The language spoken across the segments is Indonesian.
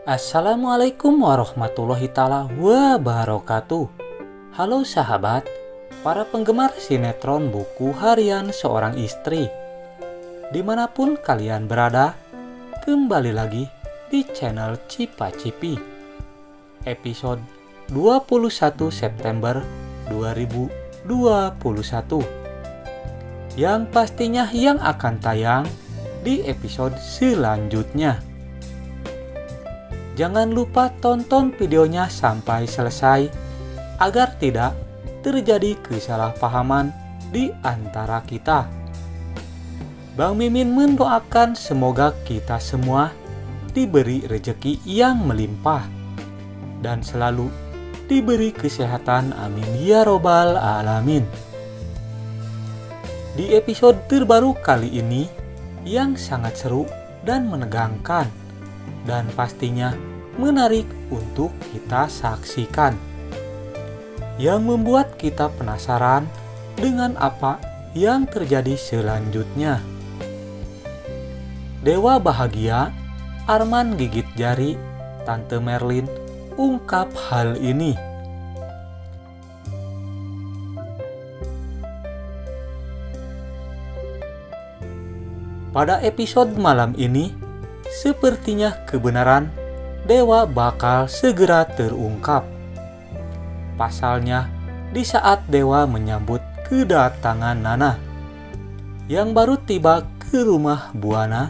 Assalamualaikum warahmatullahi taala wabarakatuh. Halo sahabat, para penggemar sinetron buku harian seorang istri. Dimanapun kalian berada, kembali lagi di channel Cipa Cipi. Episode 21 September 2021. Yang pastinya yang akan tayang di episode selanjutnya. Jangan lupa tonton videonya sampai selesai agar tidak terjadi kesalahpahaman di antara kita. Bang Mimin mendoakan semoga kita semua diberi rezeki yang melimpah dan selalu diberi kesehatan, amin ya robbal alamin. Di episode terbaru kali ini yang sangat seru dan menegangkan dan pastinya menarik untuk kita saksikan, yang membuat kita penasaran dengan apa yang terjadi selanjutnya. Dewa bahagia, Arman gigit jari, Tante Merlin ungkap hal ini. Pada episode malam ini, sepertinya kebenaran Dewa bakal segera terungkap. Pasalnya, di saat Dewa menyambut kedatangan Nana yang baru tiba ke rumah Buana,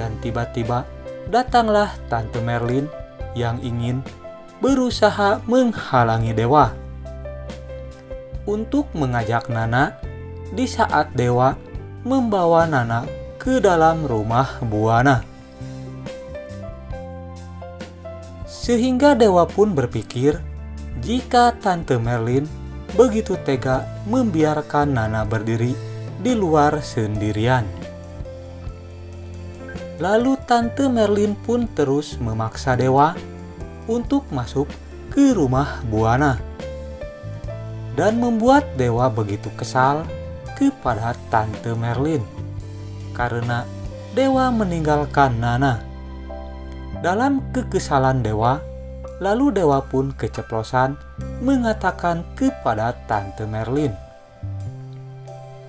dan tiba-tiba datanglah Tante Merlin yang ingin berusaha menghalangi Dewa untuk mengajak Nana di saat Dewa membawa Nana ke dalam rumah Buana. Sehingga Dewa pun berpikir jika Tante Merlin begitu tega membiarkan Nana berdiri di luar sendirian. Lalu Tante Merlin pun terus memaksa Dewa untuk masuk ke rumah Buana dan membuat Dewa begitu kesal kepada Tante Merlin karena Dewa meninggalkan Nana. Dalam kekesalan Dewa, lalu Dewa pun keceplosan mengatakan kepada Tante Merlin,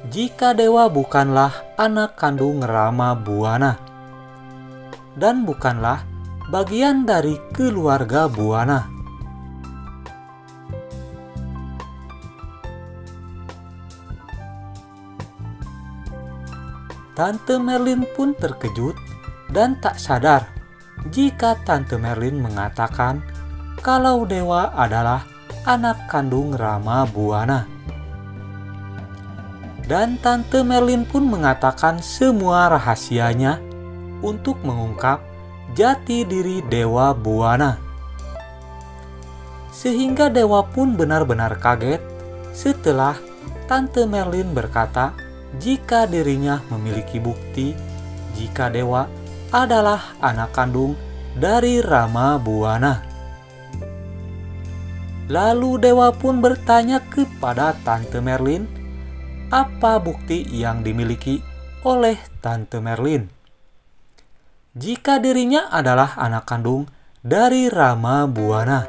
jika Dewa bukanlah anak kandung Rama Buana dan bukanlah bagian dari keluarga Buana. Tante Merlin pun terkejut dan tak sadar jika Tante Merlin mengatakan kalau Dewa adalah anak kandung Rama Buana. Dan Tante Merlin pun mengatakan semua rahasianya untuk mengungkap jati diri Dewa Buana. Sehingga Dewa pun benar-benar kaget setelah Tante Merlin berkata jika dirinya memiliki bukti jika Dewa adalah anak kandung dari Rama Buana. Lalu Dewa pun bertanya kepada Tante Merlin apa bukti yang dimiliki oleh Tante Merlin jika dirinya adalah anak kandung dari Rama Buana.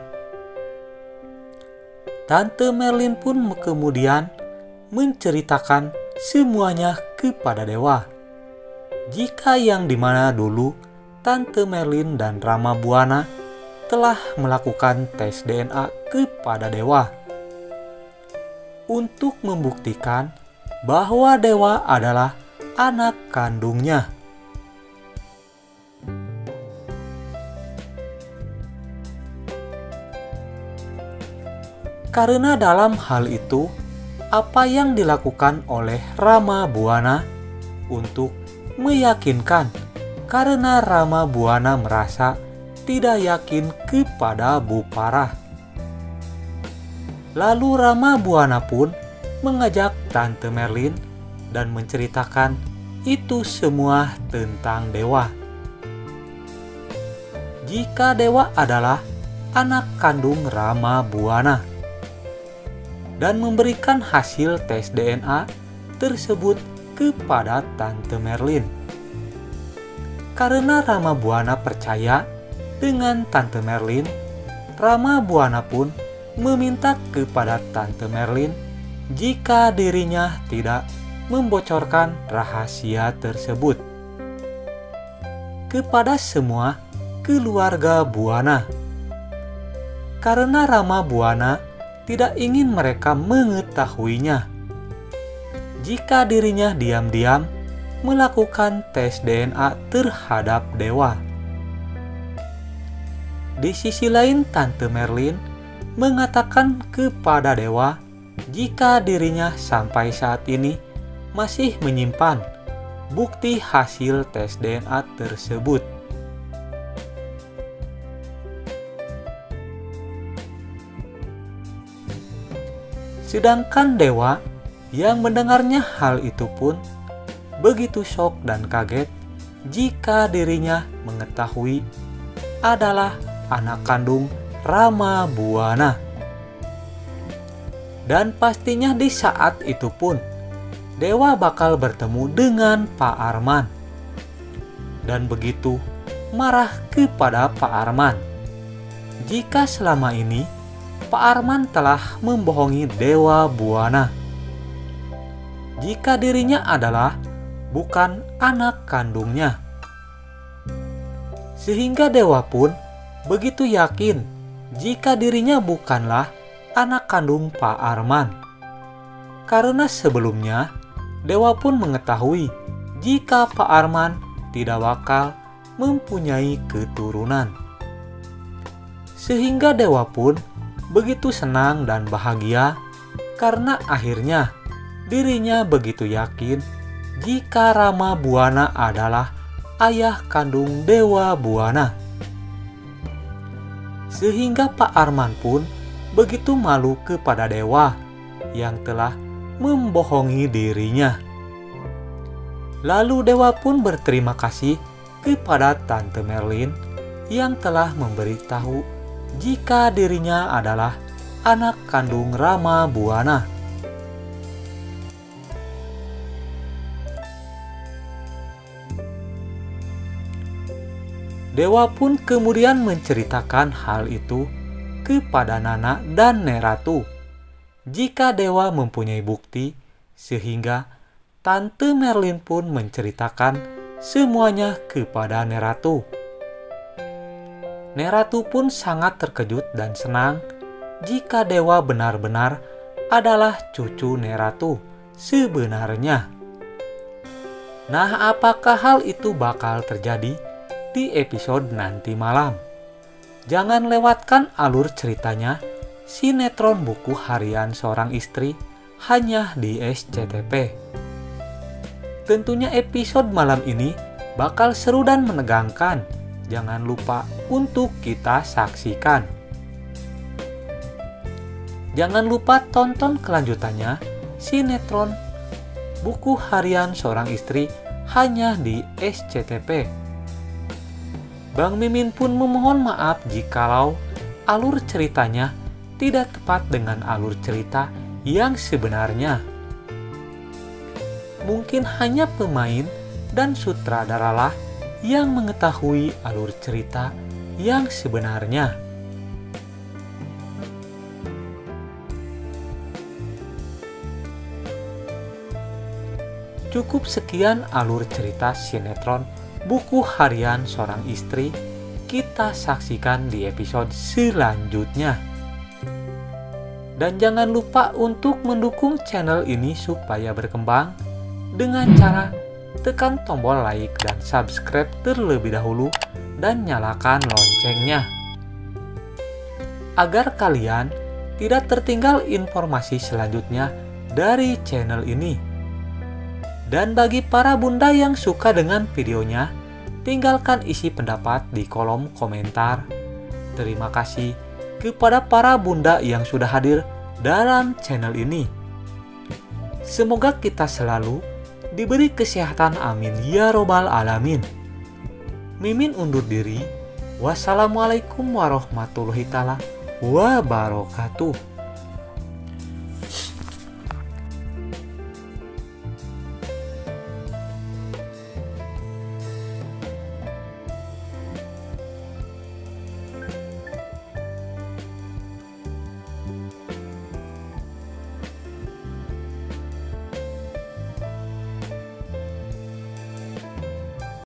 Tante Merlin pun kemudian menceritakan semuanya kepada Dewa, jika yang dimana dulu Tante Merlin dan Rama Buana telah melakukan tes DNA kepada Dewa untuk membuktikan bahwa Dewa adalah anak kandungnya. Karena dalam hal itu, apa yang dilakukan oleh Rama Buana untuk meyakinkan, karena Rama Buana merasa tidak yakin kepada Bu Parah. Lalu Rama Buana pun mengajak Tante Merlin dan menceritakan itu semua tentang Dewa. Jika Dewa adalah anak kandung Rama Buana, dan memberikan hasil tes DNA tersebut kepada Tante Merlin. Karena Rama Buana percaya dengan Tante Merlin, Rama Buana pun meminta kepada Tante Merlin jika dirinya tidak membocorkan rahasia tersebut kepada semua keluarga Buana. Karena Rama Buana tidak ingin mereka mengetahuinya jika dirinya diam-diam melakukan tes DNA terhadap dewa. Di sisi lain, Tante Merlin mengatakan kepada dewa jika dirinya sampai saat ini masih menyimpan bukti hasil tes DNA tersebut. Sedangkan dewa yang mendengarnya hal itu pun begitu syok dan kaget jika dirinya mengetahui adalah anak kandung Rama Buana. Dan pastinya di saat itu pun dewa bakal bertemu dengan Pak Arman dan begitu marah kepada Pak Arman jika selama ini Pak Arman telah membohongi dewa Buana jika dirinya adalah bukan anak kandungnya. Sehingga dewa pun begitu yakin jika dirinya bukanlah anak kandung Pak Arman. Karena sebelumnya dewa pun mengetahui jika Pak Arman tidak bakal mempunyai keturunan. Sehingga dewa pun begitu senang dan bahagia karena akhirnya dirinya begitu yakin jika Rama Buana adalah ayah kandung dewa Buana. Sehingga Pak Arman pun begitu malu kepada dewa yang telah membohongi dirinya. Lalu dewa pun berterima kasih kepada Tante Merlin yang telah memberitahu jika dirinya adalah anak kandung Rama Buana. Dewa pun kemudian menceritakan hal itu kepada Nana dan Neratu. Jika dewa mempunyai bukti, sehingga Tante Merlin pun menceritakan semuanya kepada Neratu. Neratu pun sangat terkejut dan senang jika dewa benar-benar adalah cucu Neratu sebenarnya. Nah, apakah hal itu bakal terjadi di episode nanti malam? Jangan lewatkan alur ceritanya sinetron buku harian seorang istri hanya di SCTP. Tentunya episode malam ini bakal seru dan menegangkan. Jangan lupa untuk kita saksikan. Jangan lupa tonton kelanjutannya sinetron buku harian seorang istri hanya di SCTP. Bang Mimin pun memohon maaf jikalau alur ceritanya tidak tepat dengan alur cerita yang sebenarnya. Mungkin hanya pemain dan sutradaralah yang mengetahui alur cerita yang sebenarnya. Cukup sekian alur cerita sinetron buku harian seorang istri. Kita saksikan di episode selanjutnya. Dan jangan lupa untuk mendukung channel ini supaya berkembang dengan cara tekan tombol like dan subscribe terlebih dahulu dan nyalakan loncengnya agar kalian tidak tertinggal informasi selanjutnya dari channel ini. Dan bagi para bunda yang suka dengan videonya, tinggalkan isi pendapat di kolom komentar. Terima kasih kepada para bunda yang sudah hadir dalam channel ini. Semoga kita selalu diberi kesehatan, amin ya robbal alamin. Mimin undur diri. Wassalamualaikum warahmatullahi wabarakatuh.